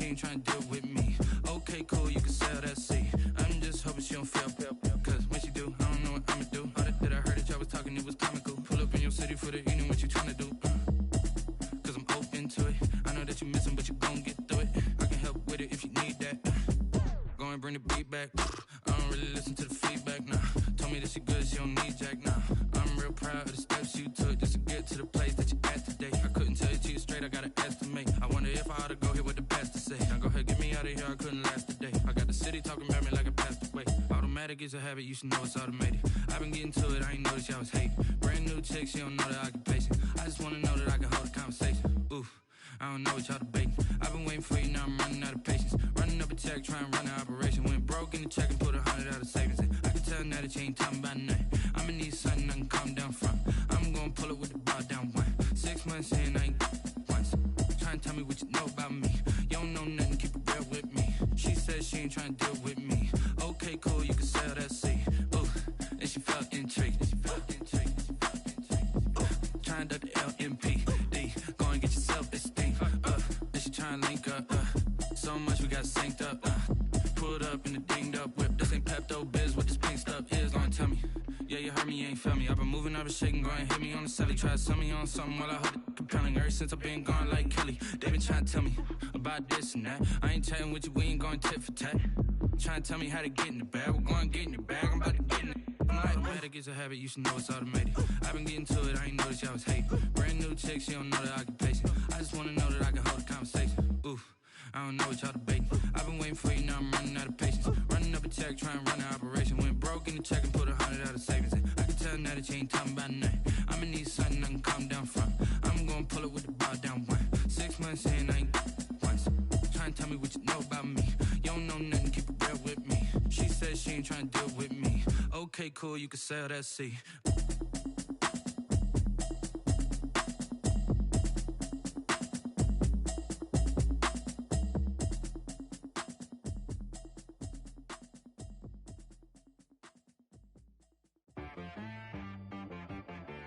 she ain't trying to deal with me. Okay, cool, you can sell that seat. I'm just hoping she don't fail. Cause when she do, I don't know what I'ma do. All that I heard that y'all was talking, it was comical. Pull up in your city for the evening, what you trying to do? Cause I'm open to it. I know that you missing, but you gon' get through it. I can help with it if you need that. Go and bring the beat back. I don't really listen to the feedback, nah. Told me that she good, she don't need jack, nah. I'm real proud of the steps you took just to get to the place that you at today. I couldn't tell it to you straight, I gotta estimate. I wonder if I ought to go here with the best to say. Now go ahead, get me out of here, I couldn't last today. I got the city talking about me like I passed away. Automatic is a habit, you should know it's automated. I've been getting to it, I ain't noticed y'all was hating. Brand new chick, she don't know the occupation. I just wanna know that I can hold a conversation. Oof, I don't know what y'all debating. I've been waiting for you, now I'm running out of patience. Running up a check, trying to run an operation. Went broke in the check and put 100 out of savings in. I can tell now that you ain't talking about nothing. I'ma need something I can calm down from. I'm gonna pull it with the bar down one. 6 months in, I ain't once. Trying to tell me what you know about me. You don't know nothing, keep it real with me. She said she ain't trying to deal with me. Okay, cool, you can sell that seat. Ooh, and she felt intrigued. Trying to duck the LMPD. Go and get yourself this thing. And she trying to link up. So much we got synced up. Pulled up in the dinged up whip. This ain't Pepto Biz, what this pink stuff is. Long tell me. Yeah, you heard me, you ain't felt me. I've been moving, I've been shaking, go and hit me on the celly. Try to sell me on something while I hold it compelling. Ever since I've been gone like Kelly, they been trying to tell me about this and that. I ain't chatting with you, we ain't going tit for tat. Trying to tell me how to get in the bag. We're going to get in the bag, I'm about to get in it. Automatic is a habit, you should know it's automated. I've been getting to it, I ain't noticed y'all was hating. Brand new chick, she don't know the occupation. I just wanna know that I can hold a conversation. Oof, I don't know what y'all debating. I've been waiting for you, now I'm running out of patience. Running up a check, trying to run an operation. Went broke in the check and put 100 out of savings in. I can tell now that you ain't talking about nothing. I'ma need something I can calm down from. I'm gonna pull it with the bar down one. 6 months in, I ain't once. Trying to tell me what you know about me. You don't know nothing, keep it real with me. She said she ain't trying to deal with me. Okay, cool, you can sell that seat.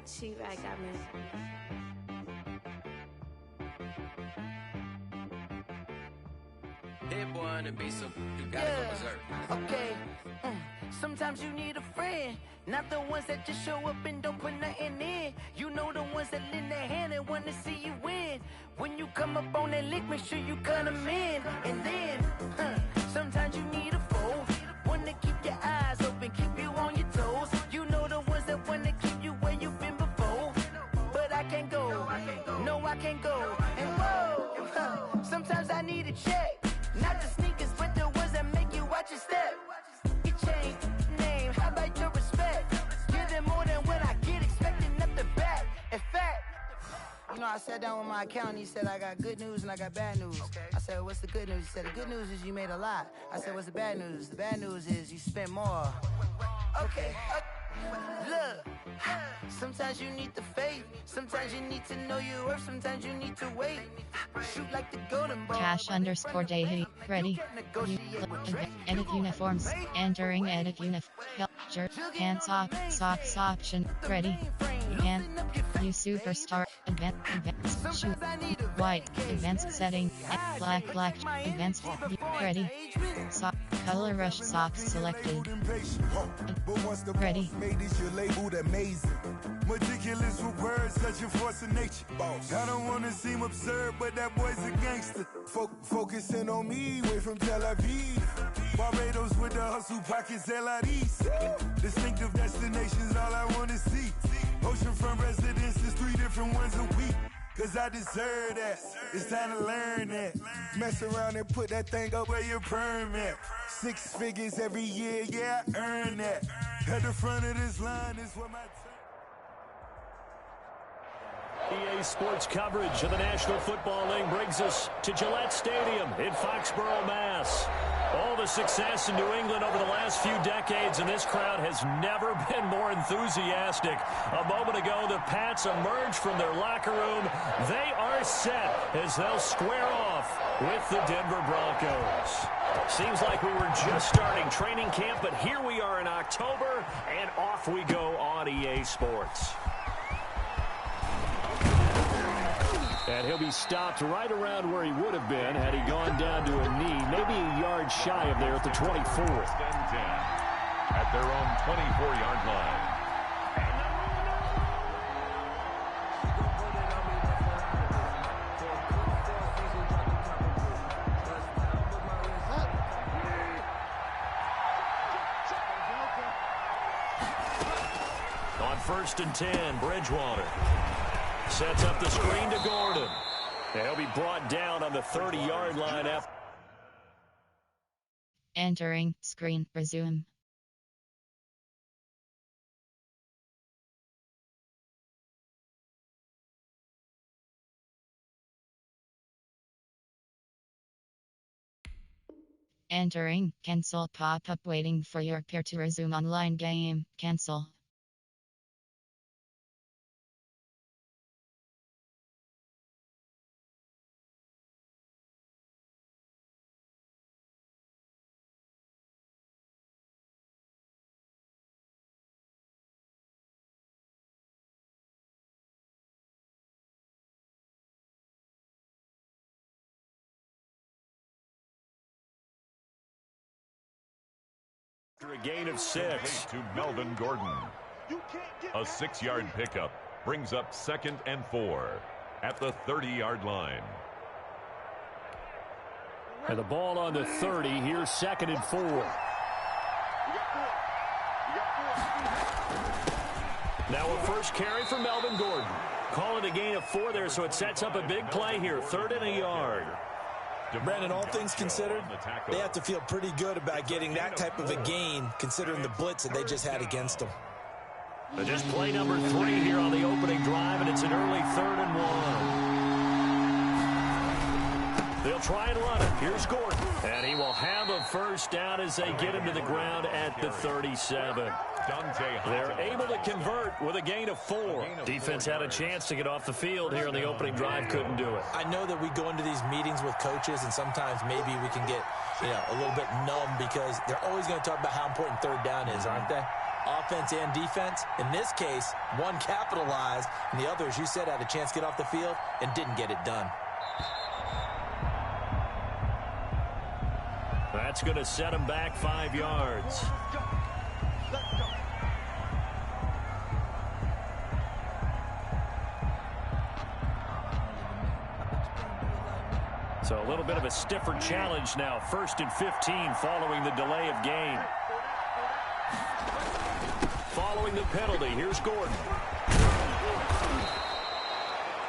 She-Rag got me. Hit boy on the beat, so you gotta go berserk. Okay. Sometimes you need a friend, not the ones that just show up and don't put nothing in. You know the ones that lend their hand and wanna see you win. When you come up on that lick, make sure you cut them in. And then, sometimes you need a foe, one to keep your eyes open, keep you on your toes. You know the ones that wanna keep you where you've been before. But I can't go, no I can't go. And whoa, sometimes I need a check. Not the sneakers, but the ones that make you watch your step. You change name, how about your respect? Give them more than what I get, expecting nothing back. In fact, you know, I sat down with my accountant, he said, I got good news and I got bad news. I said, what's the good news? He said, the good news is you made a lot. I said, what's the bad news? The bad news is you spent more. Okay. Look, sometimes you need the faith, sometimes you need to know your worth, sometimes you need to wait. Shoot like the golden ball. Cash_Daily. Ready. Edit uniforms. Entering edit uniform. Shirt. Pants socks option. Ready. And you superstar. Advanced. Shoot. White. Advanced setting. Black. Advanced. Ready. Sock. Color rush socks selected. Ready. Made this your labeled amazing. Meticulous with words, such a force of nature. I don't wanna seem absurd, but that boy's a gangster. Focusing on me, way from Tel Aviv. Barbados with the hustle pockets, LIDs. Distinctive destinations, all I wanna see. Oceanfront residences, 3 different ones a week. Cause I deserve that, it's time to learn that. Mess around and put that thing up where your permit. 6 figures every year, yeah, I earn that. At the front of this line is what my EA Sports coverage of the National Football League brings us to Gillette Stadium in Foxborough, Mass. All the success in New England over the last few decades, and this crowd has never been more enthusiastic. A moment ago, the Pats emerged from their locker room. They are set as they'll square off with the Denver Broncos. Seems like we were just starting training camp, but here we are in October, and off we go on EA Sports. And he'll be stopped right around where he would have been had he gone down to a knee, maybe a yard shy of there at the 24. At their own 24-yard line. On 1st and 10, Bridgewater sets up the screen to Gordon. And he'll be brought down on the 30-yard line after. Entering screen, resume. Entering, cancel pop-up waiting for your peer to resume online game, cancel. After a gain of 6. To Melvin Gordon. A 6-yard pickup brings up 2nd and 4 at the 30-yard line. And the ball on the 30. Here's 2nd and 4. Now a first carry for Melvin Gordon. Call it a gain of 4 there, so it sets up a big play here. 3rd and a yard. Brandon, all things considered, they have to feel pretty good about getting that type of a gain, considering the blitz that they just had against them. Just play number 3 here on the opening drive, and it's an early 3rd and 1. They'll try and run it. Here's Gordon. And he will have a first down as they get him to the ground at the 37. They're able to convert with a gain of 4. Defense had a chance to get off the field here on the opening drive, couldn't do it. I know that we go into these meetings with coaches, and sometimes maybe we can get, a little bit numb because they're always going to talk about how important 3rd down is, aren't they? Offense and defense. In this case, one capitalized, and the other, as you said, had a chance to get off the field and didn't get it done. That's going to set him back 5 yards. So a little bit of a stiffer challenge now. 1st and 15 following the delay of game. Following the penalty, here's Gordon.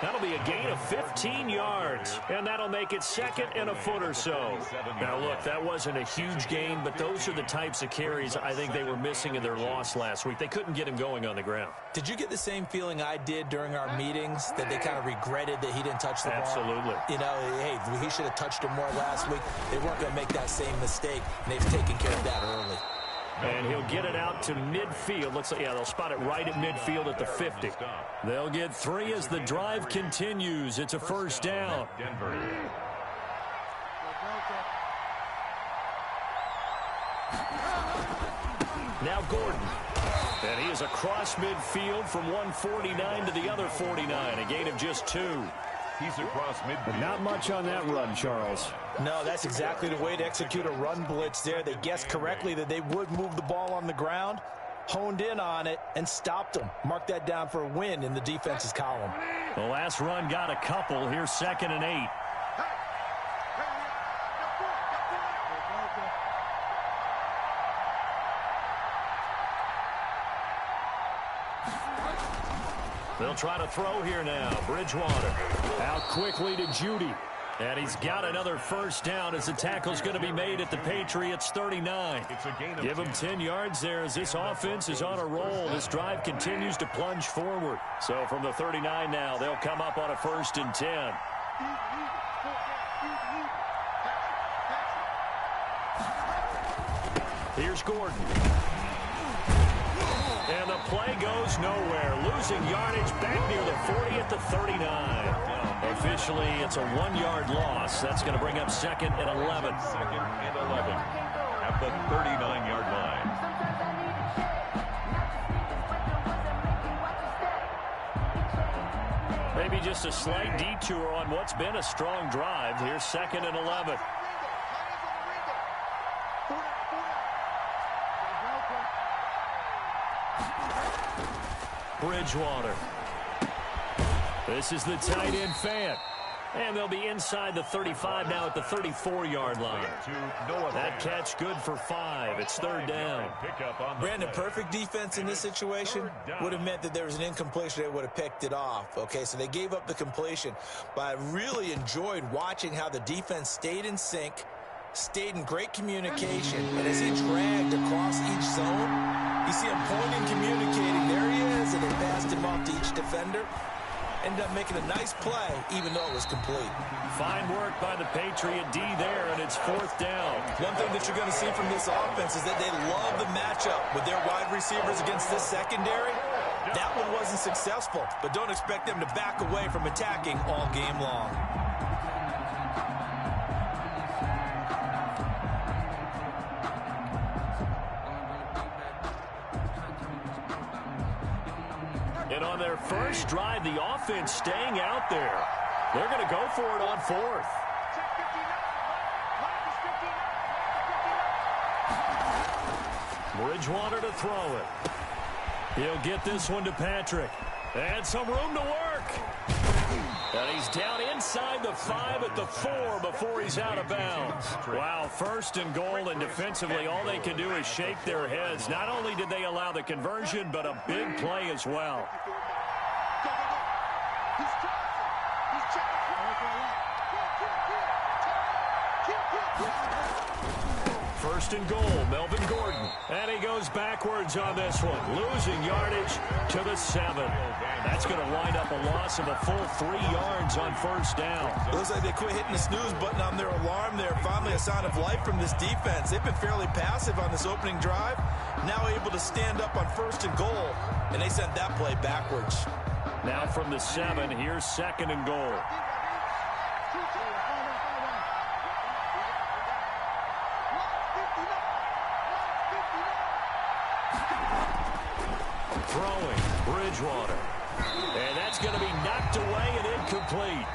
That'll be a gain of 15 yards, and that'll make it 2nd and a foot or so. Now, look, that wasn't a huge gain, but those are the types of carries I think they were missing in their loss last week. They couldn't get him going on the ground. Did you get the same feeling I did during our meetings, that they kind of regretted that he didn't touch the ball? Absolutely. Hey, he should have touched it more last week. They weren't going to make that same mistake, and they've taken care of that early. And he'll get it out to midfield. Looks like, they'll spot it right at midfield at the 50. They'll get 3 as the drive continues. It's a first down. Now Gordon. And he is across midfield from 149 to the other 49. A gain of just 2. He's across midfield. Not much on that run, Charles. No, that's exactly the way to execute a run blitz there. They guessed correctly that they would move the ball on the ground, honed in on it, and stopped them. Mark that down for a win in the defense's column. The last run got a couple. Here's 2nd and 8. They'll try to throw here now. Bridgewater out quickly to Judy. And he's got another first down as the tackle's going to be made at the Patriots 39. Give him 10 yards there as this offense is on a roll. This drive continues to plunge forward. So from the 39 now, they'll come up on a 1st and 10. Here's Gordon. And the play goes nowhere. Losing yardage back near the 40 at the 39. Officially, it's a 1-yard loss. That's going to bring up 2nd and 11. 2nd and 11 at the 39-yard line. They Maybe just a slight detour on what's been a strong drive. Here's 2nd and 11. Bridgewater. This is the tight end Fant. And they'll be inside the 35 now at the 34-yard line. That catch good for 5. It's 3rd down. Brandon, perfect defense in this situation would have meant that there was an incompletion. They would have picked it off. Okay, so they gave up the completion. But I really enjoyed watching how the defense stayed in sync, stayed in great communication. And as he dragged across each zone, you see him pointing, communicating. There he is, and they passed him off to each defender. Ended up making a nice play, even though it was complete. Fine work by the Patriot D there, and it's 4th down. One thing that you're going to see from this offense is that they love the matchup with their wide receivers against this secondary. That one wasn't successful, but don't expect them to back away from attacking all game long. And on their first drive, the offense staying out there. They're going to go for it on 4th. Bridgewater to throw it. He'll get this one to Patrick. And some room to work. And he's down inside the 5 at the 4 before he's out of bounds. Wow, 1st and goal, and defensively all they can do is shake their heads. Not only did they allow the conversion, but a big play as well. First and goal, Melvin Gordon. And he goes backwards on this one, losing yardage to the 7. That's going to wind up a loss of a full 3 yards on 1st down. It looks like they quit hitting the snooze button on their alarm there. Finally a sign of life from this defense. They've been fairly passive on this opening drive. Now able to stand up on 1st and goal, and they sent that play backwards. Now from the 7, here's 2nd and goal. Throwing, Bridgewater. And that's going to be knocked away and incomplete.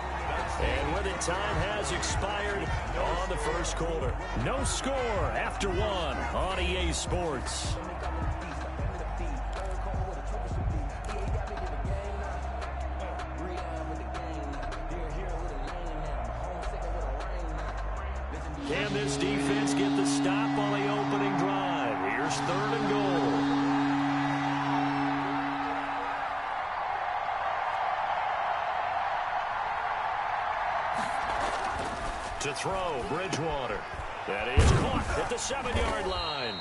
And with it, time has expired on the 1st quarter. No score after 1 on EA Sports. Can this defense get the stop on the opening drive? Here's 3rd and goal. To throw, Bridgewater. That is caught at the 7-yard line.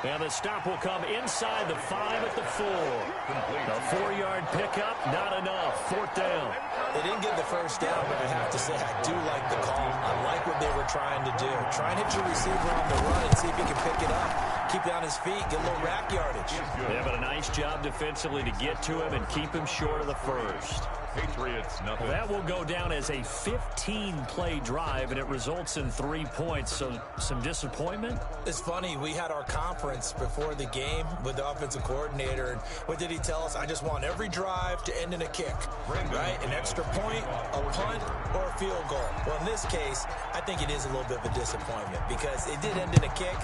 And the stop will come inside the 5 at the 4. A 4-yard pickup, not enough. 4th down. They didn't get the 1st down, but I have to say I do like the call. I like what they were trying to do. Try and hit your receiver on the run and see if he can pick it up. Keep it on his feet, get a little rack yardage. Yeah, but a nice job defensively to get to him and keep him short of the 1st. Patriots, nothing. That will go down as a 15-play drive, and it results in 3 points. So some disappointment? It's funny. We had our conference before the game with the offensive coordinator, and what did he tell us? I just want every drive to end in a kick, right? An extra point, a punt, or a field goal. Well, in this case, I think it is a little bit of a disappointment because it did end in a kick,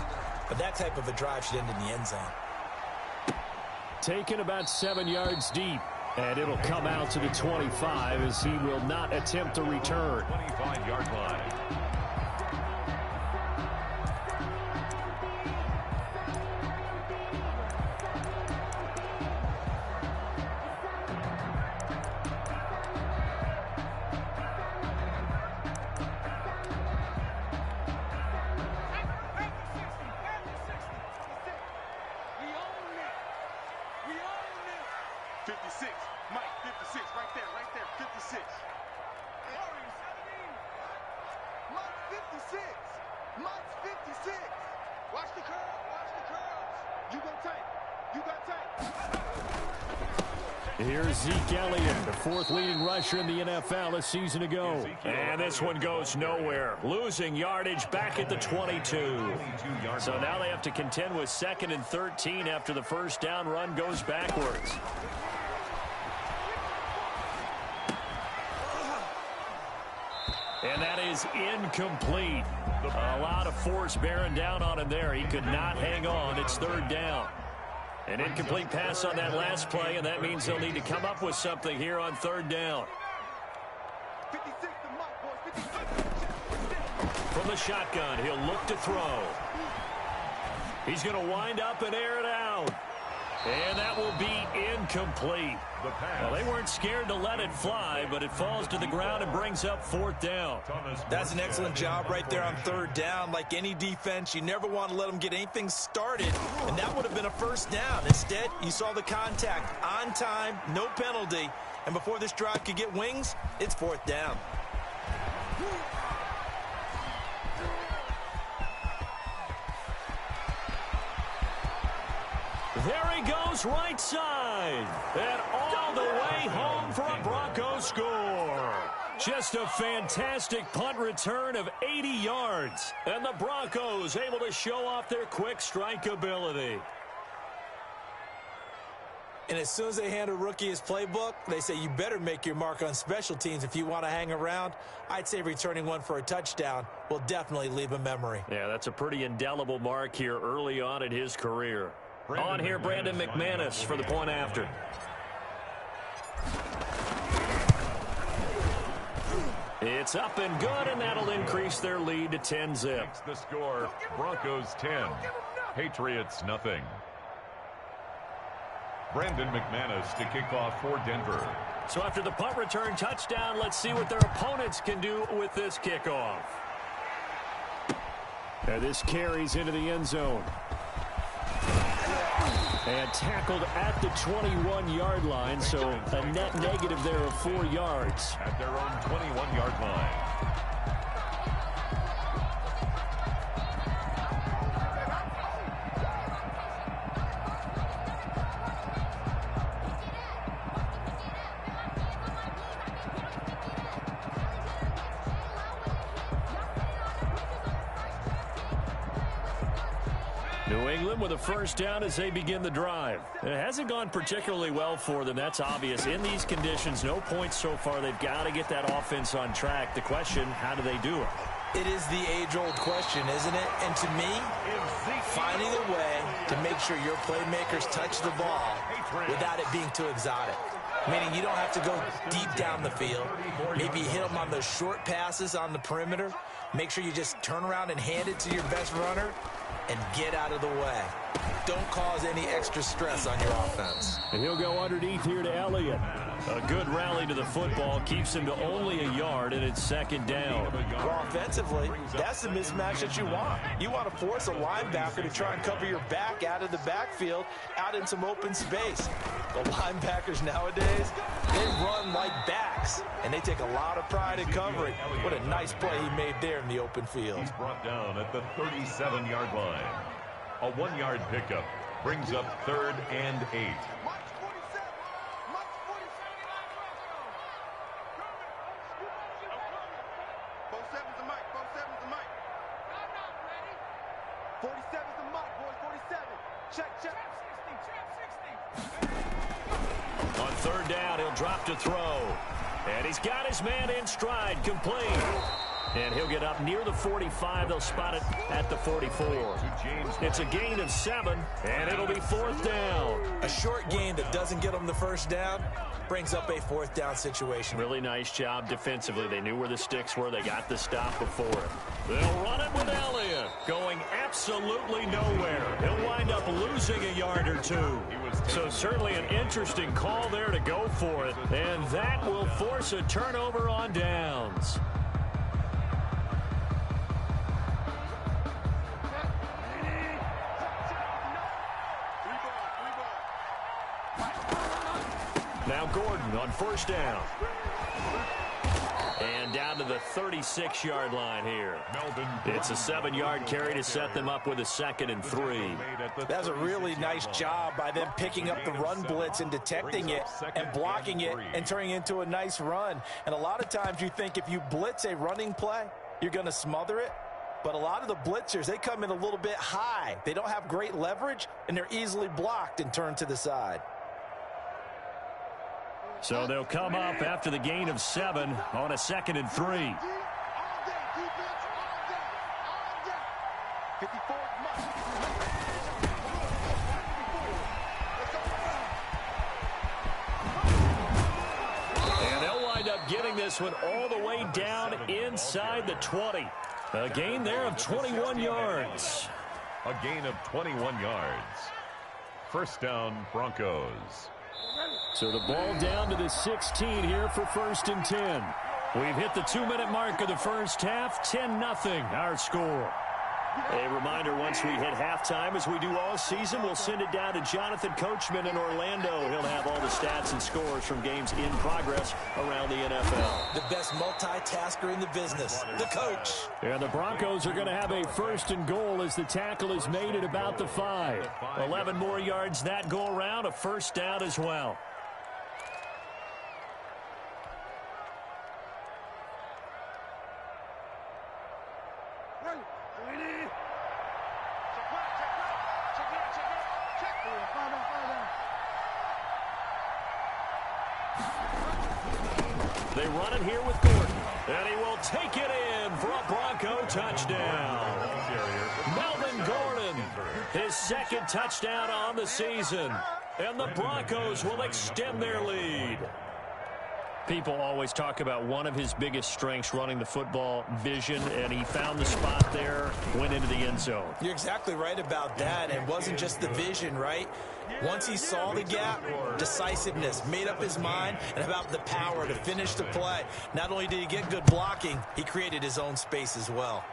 but that type of a drive should end in the end zone. Taken about 7 yards deep. And it'll come out to the 25 as he will not attempt a return. 25-yard line. Here's Zeke Elliott, the 4th leading rusher in the NFL a season ago. And this one goes nowhere. Losing yardage back at the 22. So now they have to contend with 2nd and 13 after the 1st down run goes backwards. And that is incomplete. A lot of force bearing down on him there. He could not hang on. It's third down. An incomplete pass on that last play, and that means they'll need to come up with something here on third down. From the shotgun, he'll look to throw. He's going to wind up and air it out. And that will be incomplete. Well, they weren't scared to let it fly, but it falls to the ground and brings up fourth down. That's an excellent job right there on third down. Like any defense, you never want to let them get anything started, and that would have been a first down. Instead, you saw the contact on time, no penalty, and before this drive could get wings, it's fourth down. There he goes right side. And all the way home for a Broncos score. Just a fantastic punt return of 80 yards. And the Broncos able to show off their quick strike ability. And as soon as they hand a rookie his playbook, they say you better make your mark on special teams if you want to hang around. I'd say returning one for a touchdown will definitely leave a memory. Yeah, that's a pretty indelible mark here early on in his career. On here, Brandon McManus for the point after. It's up and good, and that'll increase their lead to 10-zip. The score, Broncos 10, Patriots nothing. Brandon McManus to kick off for Denver. So after the punt return touchdown, let's see what their opponents can do with this kickoff. And this carries into the end zone. And tackled at the 21-yard line, so a net negative there of 4 yards. At their own 21-yard line. New England with a first down as they begin the drive. It hasn't gone particularly well for them. That's obvious. In these conditions, no points so far. They've got to get that offense on track. The question, how do they do it? It is the age-old question, isn't it? And to me, finding a way to make sure your playmakers touch the ball without it being too exotic. Meaning you don't have to go deep down the field. Maybe hit them on those short passes on the perimeter. Make sure you just turn around and hand it to your best runner and get out of the way. Don't cause any extra stress on your offense. And he'll go underneath here to Elliott. A good rally to the football keeps him to only a yard, and it's second down. Well, offensively, that's the mismatch that you want. You want to force a linebacker to try and cover your back out of the backfield, out in some open space. The linebackers nowadays, they run like backs, and they take a lot of pride in covering. What a nice play he made there in the open field. He's brought down at the 37-yard line. A 1-yard pickup brings up 3rd and 8. On third down, he'll drop to throw. And he's got his man in stride, complete. And he'll get up near the 45. They'll spot it at the 44. It's a gain of 7, and it'll be fourth down. A short gain that doesn't get them the first down brings up a fourth down situation. Really nice job defensively. They knew where the sticks were. They got the stop before it. They'll run it with Elliott, going absolutely nowhere. He'll wind up losing a yard or two. So certainly an interesting call there to go for it. And that will force a turnover on downs. Now Gordon on first down. And down to the 36-yard line here. It's a 7-yard carry to set them up with a 2nd and 3. That's a really nice job by them picking up the run blitz and detecting it and blocking it and turning it into a nice run. And a lot of times you think if you blitz a running play, you're going to smother it. But a lot of the blitzers, they come in a little bit high. They don't have great leverage, and they're easily blocked and turned to the side. So they'll come up after the gain of 7 on a 2nd and 3. And they'll wind up getting this one all the way down inside the 20. A gain there of 21 yards. A gain of 21 yards. First down, Broncos. So the ball down to the 16 here for 1st and 10. We've hit the 2-minute mark of the first half. 10-0 our score. A reminder, once we hit halftime, as we do all season, we'll send it down to Jonathan Coachman in Orlando. He'll have all the stats and scores from games in progress around the NFL. The best multitasker in the business, the coach. And the Broncos are going to have a 1st and goal as the tackle is made at about the 5. 11 more yards that go around, a 1st down as well. They run it here with Gordon, and he will take it in for a Bronco touchdown. Melvin Gordon, his 2nd touchdown on the season, and the Broncos will extend their lead. People always talk about one of his biggest strengths, running the football, vision, and he found the spot there, went into the end zone. You're exactly right about that. It wasn't just the vision, right? Once he saw the gap, decisiveness, made up his mind, and about the power to finish the play. Not only did he get good blocking, he created his own space as well.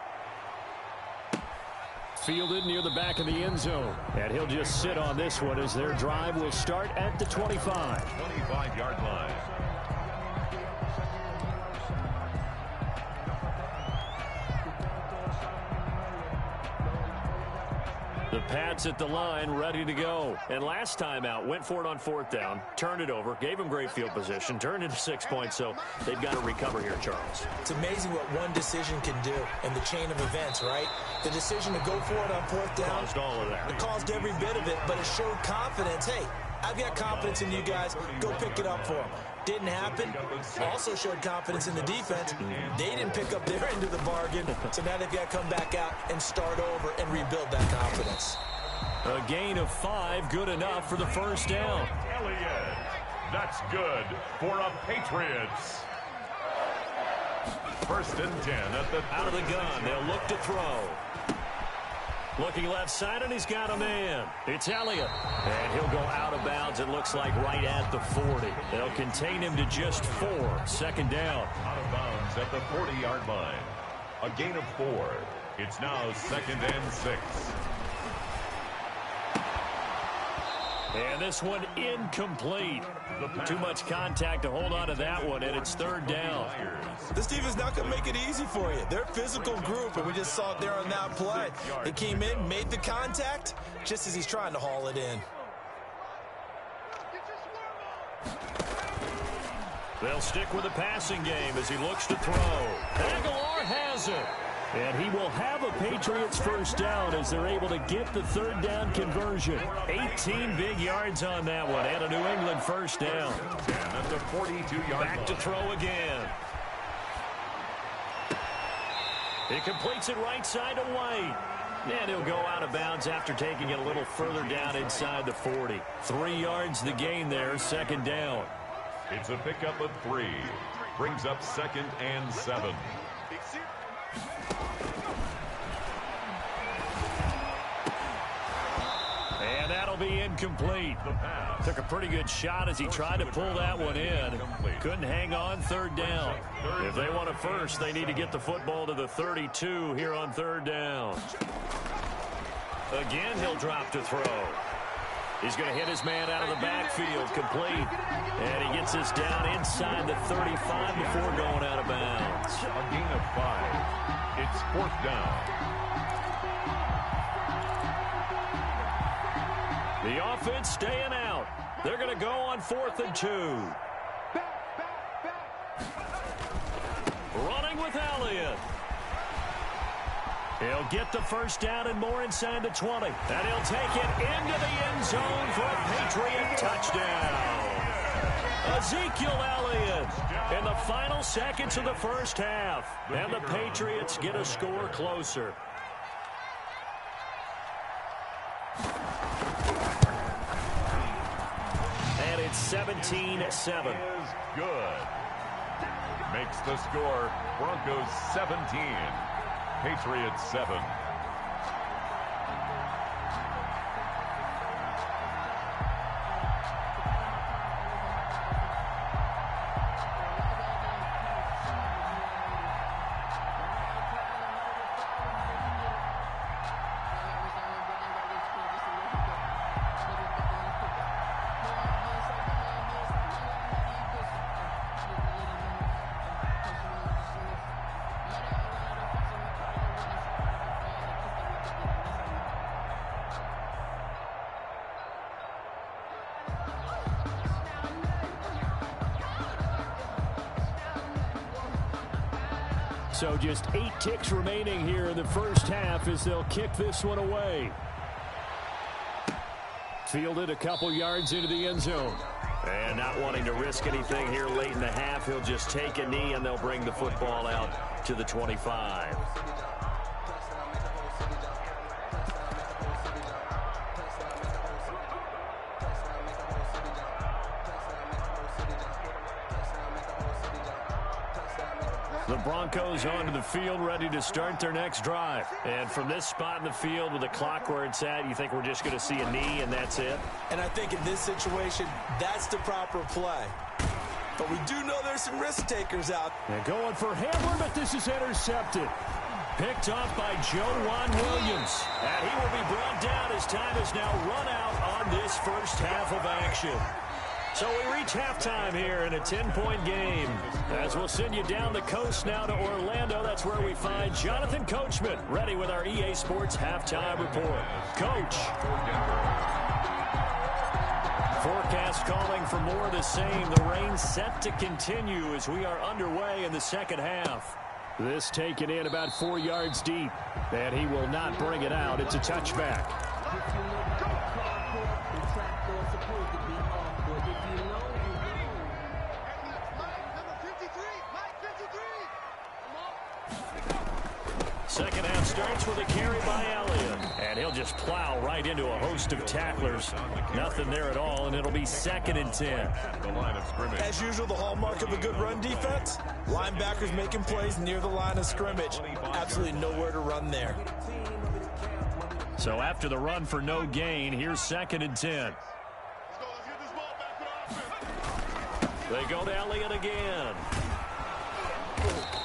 Fielded near the back of the end zone, and he'll just sit on this one as their drive will start at the 25. 25-yard line. The Pats at the line, ready to go. And last time out, went for it on 4th down, turned it over, gave him great field position, turned it to 6 points, so they've got to recover here, Charles. It's amazing what one decision can do in the chain of events, right? The decision to go for it on 4th down. Caused all of that. It caused every bit of it, but it showed confidence. Hey, I've got confidence in you guys. Go pick it up for them. Didn't happen. Also showed confidence in the defense. They didn't pick up their end of the bargain, so now they've got to come back out and start over and rebuild that confidence. A gain of 5, good enough for the 1st down. Elliott, that's good for a Patriots. 1st and 10 at the out of the gun. They'll look to throw. Looking left side, and he's got a man. It's Elliott. And he'll go out of bounds, it looks like, right at the 40. They'll contain him to just 4. 2nd down. Out of bounds at the 40-yard line. A gain of 4. It's now 2nd and 6. And this one incomplete. Too much contact to hold on to that one, and it's 3rd down. This team is not going to make it easy for you. They're a physical group, and we just saw it there on that play. They came in, made the contact, just as he's trying to haul it in. They'll stick with the passing game as he looks to throw. Aguilar has it. And he will have a Patriots 1st down as they're able to get the 3rd down conversion. 18 big yards on that one, and a New England 1st down. At the 42-yard back to throw again. He completes it right side to White. And he'll go out of bounds after taking it a little further down inside the 40. 3 yards the gain there, 2nd down. It's a pickup of 3. Brings up 2nd and 7. And that'll be incomplete. Took a pretty good shot as he tried to pull that one in. Couldn't hang on, 3rd down. If they want a 1st, they need to get the football to the 32 here on 3rd down. Again, he'll drop to throw. He's going to hit his man out of the backfield, complete. And he gets this down inside the 35 before going out of bounds. A gain of 5. It's 4th down. The offense staying out. They're going to go on 4th and 2. Running with Elliott. He'll get the 1st down and more inside the 20. And he'll take it into the end zone for a Patriot touchdown. Ezekiel Elliott in the final seconds of the 1st half. And the Patriots get a score closer. 17-7. Is good. Makes the score Broncos 17, Patriots 7. So just 8 ticks remaining here in the first half as they'll kick this one away. Fielded a couple yards into the end zone. And not wanting to risk anything here late in the half, he'll just take a knee and they'll bring the football out to the 25. The Broncos onto the field, ready to start their next drive. And from this spot in the field with the clock where it's at, you think we're just going to see a knee and that's it? And I think in this situation, that's the proper play. But we do know there's some risk takers out. And going for Hamler, but this is intercepted. Picked off by Juan Williams. And he will be brought down as time is now run out on this first half of action. So we reach halftime here in a 10-point game. As we'll send you down the coast now to Orlando, that's where we find Jonathan Coachman, ready with our EA Sports halftime report. Coach. Forecast calling for more of the same. The rain set to continue as we are underway in the second half. This taken in about 4 yards deep, and he will not bring it out. It's a touchback. Second half starts with a carry by Elliott. And he'll just plow right into a host of tacklers. Nothing there at all, and it'll be 2nd and 10. The line of scrimmage. As usual, the hallmark of a good run defense, linebackers making plays near the line of scrimmage. Absolutely nowhere to run there. So after the run for no gain, here's 2nd and 10. They go to Elliott again.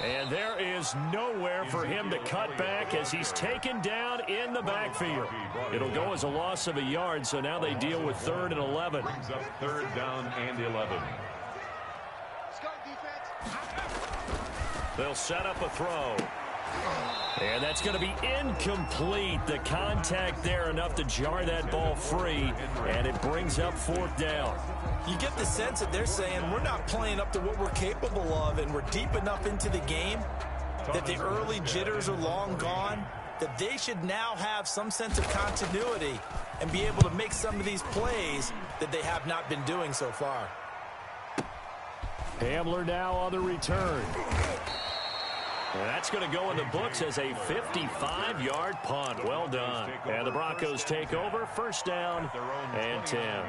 And there is nowhere for him to cut back as he's taken down in the backfield. It'll go as a loss of a yard, so now they deal with 3rd and 11. Brings up 3rd down and 11. They'll set up a throw. And that's going to be incomplete. The contact there enough to jar that ball free, and it brings up 4th down. You get the sense that they're saying we're not playing up to what we're capable of, and we're deep enough into the game that the early jitters are long gone, that they should now have some sense of continuity and be able to make some of these plays that they have not been doing so far. Hamler now on the return. And that's going to go in the books as a 55-yard punt. Well done. And the Broncos take over, 1st down and 10.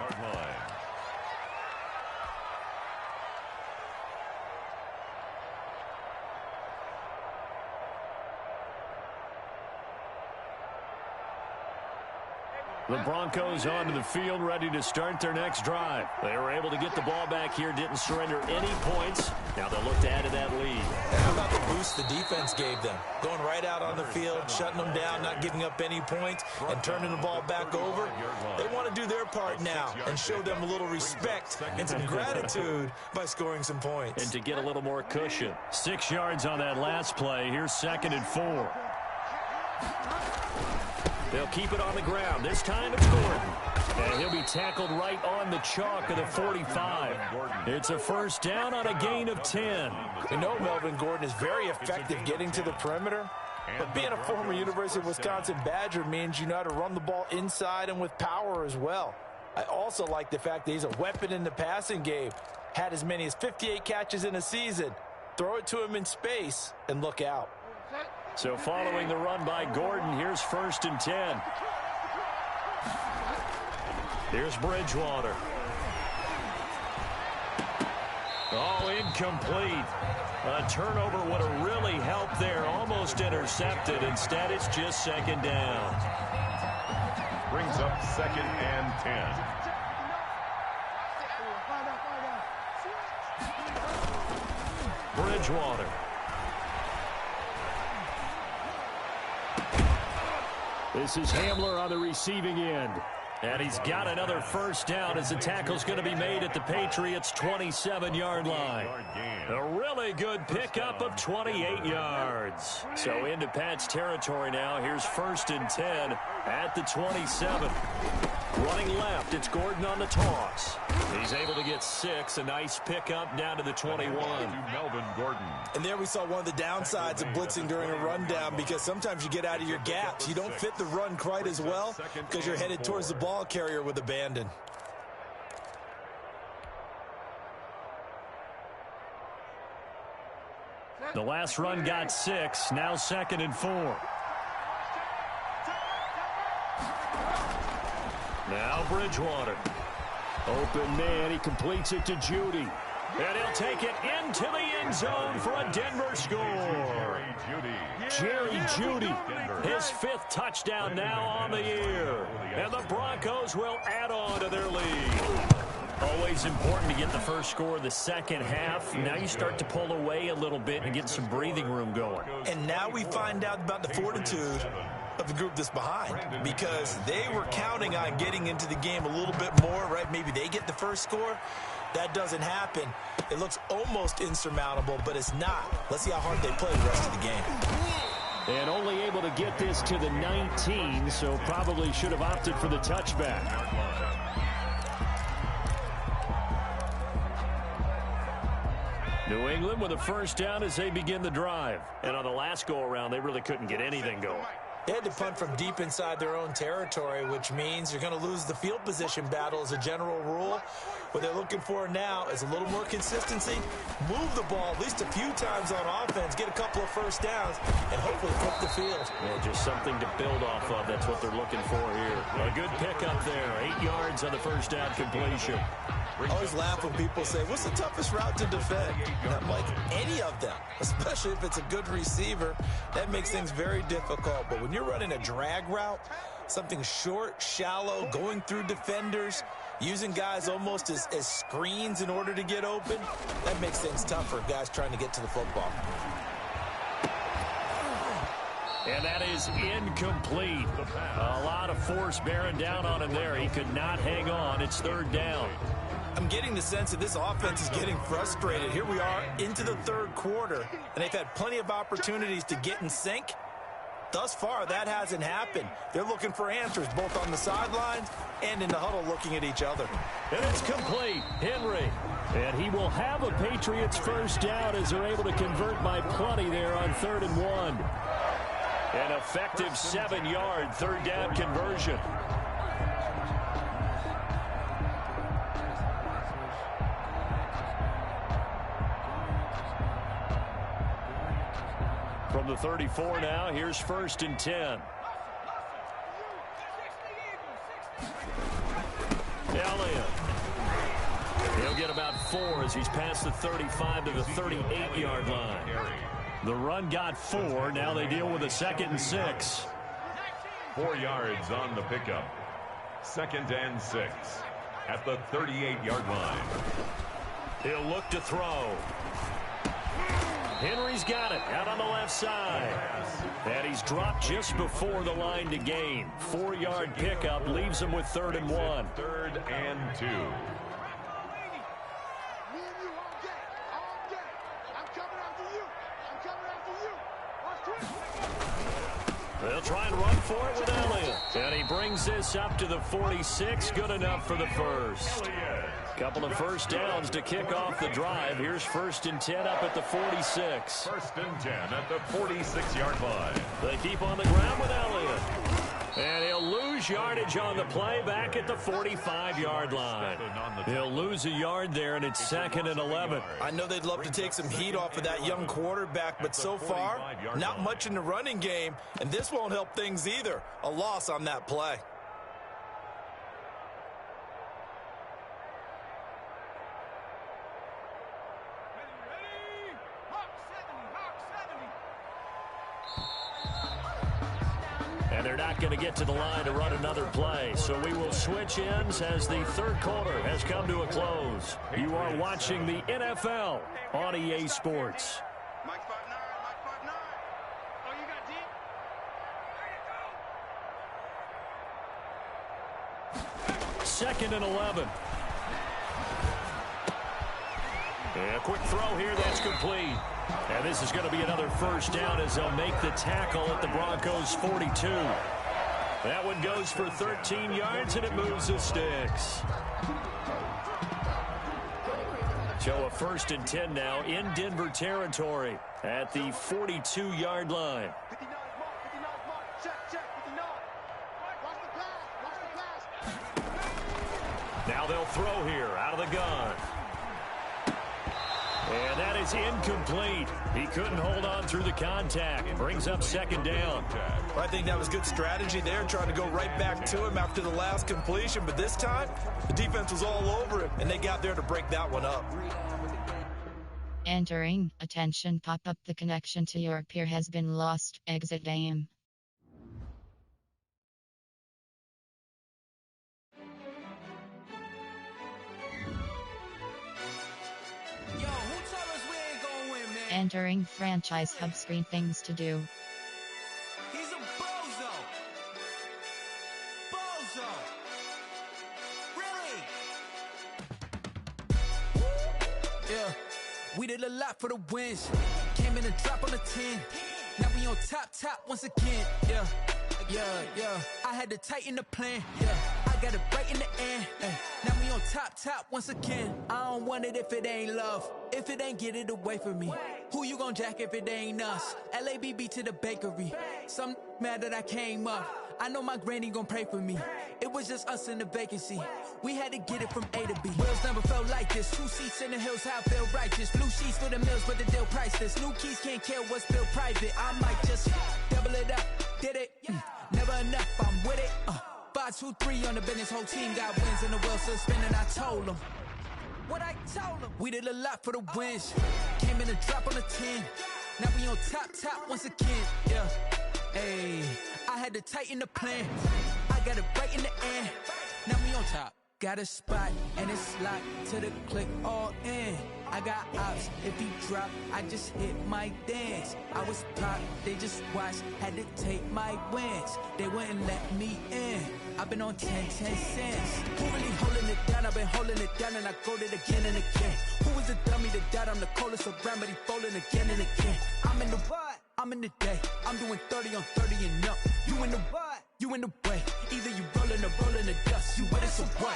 The Broncos onto the field, ready to start their next drive. They were able to get the ball back here, didn't surrender any points. Now they'll look to add to that lead. And how about the boost the defense gave them? Going right out on the field, shutting them down, not giving up any points, and turning the ball back over. They want to do their part now and show them a little respect and some gratitude by scoring some points. And to get a little more cushion. 6 yards on that last play. Here's 2nd and 4. They'll keep it on the ground. This time it's Gordon. And he'll be tackled right on the chalk of the 45. It's a 1st down on a gain of 10. We know Melvin Gordon is very effective getting to the perimeter. But being a former University of Wisconsin Badger means you know how to run the ball inside and with power as well. I also like the fact that he's a weapon in the passing game. Had as many as 58 catches in a season. Throw it to him in space and look out. So following the run by Gordon, here's 1st and 10. Here's Bridgewater. Oh, incomplete. A turnover would have really helped there. Almost intercepted. Instead, it's just second down. Brings up 2nd and 10. Bridgewater. This is Hamler on the receiving end. And he's got another first down as the tackle's going to be made at the Patriots' 27-yard line. A really good pickup of 28 yards. So into Pat's territory now. Here's 1st and 10 at the 27. Running left, it's Gordon on the toss. He's able to get 6. A nice pickup down to the 21. Melvin Gordon. And there we saw one of the downsides of blitzing during a rundown, because sometimes you get out of your gaps. You don't fit the run quite as well because you're headed towards the ball carrier with abandon. The last run got 6. Now 2nd and 4. Now Bridgewater. Open man. He completes it to Judy. And he'll take it into the end zone for a Denver score. Jerry Judy. His 5th touchdown now on the year. And the Broncos will add on to their lead. Always important to get the first score of the second half. Now you start to pull away a little bit and get some breathing room going. And now we find out about the fortitude of the group that's behind, because they were counting on getting into the game a little bit more, right? Maybe they get the first score. That doesn't happen. It looks almost insurmountable, but it's not. Let's see how hard they play the rest of the game. And only able to get this to the 19, so probably should have opted for the touchback. New England with a first down as they begin the drive. And on the last go-around, they really couldn't get anything going. They had to punt from deep inside their own territory, which means you're going to lose the field position battle as a general rule. What they're looking for now is a little more consistency, move the ball at least a few times on offense, get a couple of first downs, and hopefully flip the field. Yeah, just something to build off of. That's what they're looking for here. A good pickup there. 8 yards on the first down completion. I always laugh when people say, what's the toughest route to defend? And I'm like, any of them, especially if it's a good receiver. That makes things very difficult. But when you're running a drag route, something short, shallow, going through defenders, using guys almost as screens in order to get open, that makes things tough for guys trying to get to the football. And that is incomplete. A lot of force bearing down on him there. He could not hang on. It's 3rd down. I'm getting the sense that this offense is getting frustrated. Here we are into the 3rd quarter, and they've had plenty of opportunities to get in sync. Thus far, that hasn't happened. They're looking for answers both on the sidelines and in the huddle looking at each other. And it's complete. Henry. And he will have a Patriots first down as they're able to convert by plenty there on 3rd and 1. An effective 7-yard 3rd down conversion. From the 34 now, here's 1st and 10. Elliott. He'll get about 4 as he's past the 35 to the 38-yard line. The run got 4. Now they deal with a 2nd and 6. 4 yards on the pickup. 2nd and 6 at the 38-yard line. He'll look to throw. Henry's got it out on the left side. And he's dropped just before the line to gain. 4-yard pickup leaves him with 3rd and 1. 3rd and 2. They'll try and run for it with Elliott. And he brings this up to the 46. Good enough for the first. Couple of first downs to kick off the drive. Here's 1st and 10 up at the 46. 1st and 10 at the 46-yard line. They keep on the ground with Elliott. And he'll lose yardage on the play back at the 45-yard line. He'll lose a yard there, and it's 2nd and 11. I know they'd love to take some heat off of that young quarterback, but so far, not much in the running game, and this won't help things either. A loss on that play. And they're not going to get to the line to run another play. So we will switch ends as the third quarter has come to a close. You are watching the NFL on EA Sports. Second and 11. And a quick throw here, that's complete. And this is going to be another first down as they'll make the tackle at the Broncos' 42. That one goes for 13 yards, and it moves the sticks. So a 1st and 10 now in Denver territory at the 42-yard line. Now they'll throw here out of the gun. And that is incomplete. He couldn't hold on through the contact. Brings up second down. I think that was good strategy there, trying to go right back to him after the last completion. But this time, the defense was all over him, and they got there to break that one up. Entering. Attention, pop up. The connection to your peer has been lost. Exit game. Entering franchise hub screen. Things to do. He's a bozo. Bozo. Really? Yeah. We did a lot for the wins. Came in and drop on the 10. Now we on top once again. Yeah. I had to tighten the plan. Yeah. I got it right in the end. Now we on top once again. I don't want it if it ain't love. If it ain't, get it away from me. Who you gon' jack if it ain't us? LABB to the bakery. Some mad that I came up. I know my granny gon' pray for me. It was just us in the vacancy. We had to get it from A to B. Wheels never felt like this. 2 seats in the hills, how I feel righteous. Blue sheets for the mills, but the deal priceless. New keys can't care what's built private. I might just double it up. Did it? Never enough, I'm with it. 5, 2, 3 on the business. Whole team got wins and the wheels still spinning. I told them what I told them. We did a lot for the wins. Came in and drop on the 10. Now we on top once again. Yeah. Hey, I had to tighten the plan. I got it right in the end. Now we on top. Got a spot and it's locked to the click all in. I got ops, if he drop, I just hit my dance. I was pop, they just watched, had to take my wins. They wouldn't let me in. I've been on 10 cents. Who really holding it down? I've been holding it down and I go it again and again. Who was the dummy that died? I'm the coldest around, but he folding again and again. I'm in the what? I'm in the day. I'm doing 30 on 30 and up. You in the what? You in the way. Either you rolling or rolling the dust. You with us or what?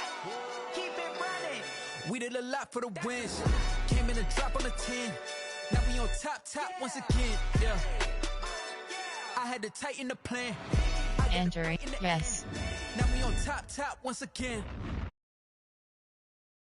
Keep it running. We did a lot for the wins. Came in and drop on the 10. Now we on top once again. Yeah. I had to tighten the plan. Entering. Yes. Now we on top once again.